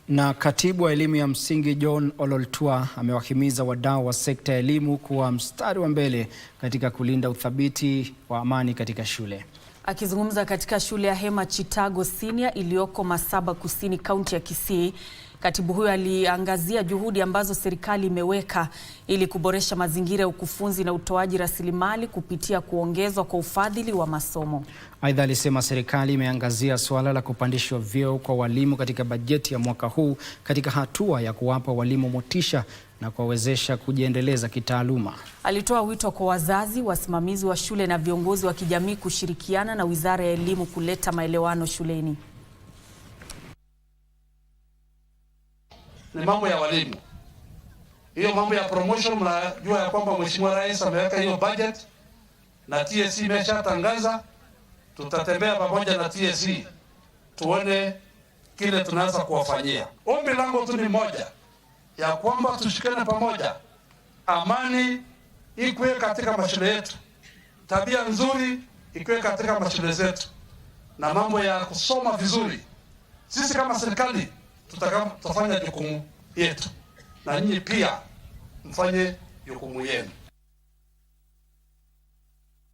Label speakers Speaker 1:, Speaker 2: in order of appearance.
Speaker 1: Na katibu wa elimu ya msingi John Ololtua amewahimiza wadau wa sekta ya elimu kuwa mstari wa mbele katika kulinda uthabiti wa amani katika shule.
Speaker 2: Akizungumza katika shule ya Hema Chitago Senior iliyoko Masaba Kusini, kaunti ya Kisii, katibu huyo aliangazia juhudi ambazo serikali imeweka ili kuboresha mazingira ya ukufunzi na utoaji rasilimali kupitia kuongezwa kwa ufadhili wa masomo.
Speaker 1: Aidha, alisema serikali imeangazia suala la kupandishwa vyeo kwa walimu katika bajeti ya mwaka huu katika hatua ya kuwapa walimu motisha na kuwawezesha kujiendeleza kitaaluma. Alitoa wito kwa wazazi, wasimamizi wa shule na viongozi wa kijamii kushirikiana na Wizara ya Elimu kuleta maelewano shuleni.
Speaker 3: Ni mambo ya walimu. Hiyo mambo ya promotion, mnajua ya kwamba Mheshimiwa Rais ameweka hiyo budget na TSC imeshatangaza. Tutatembea pamoja na TSC tuone kile tunaweza kuwafanyia. Ombi langu tu ni moja, ya kwamba tushikane pamoja, amani ikuwe katika mashule yetu, tabia nzuri ikuwe katika mashule zetu, na mambo ya kusoma vizuri. Sisi kama serikali tutafanya jukumu yetu, na nyinyi pia mfanye jukumu yenu.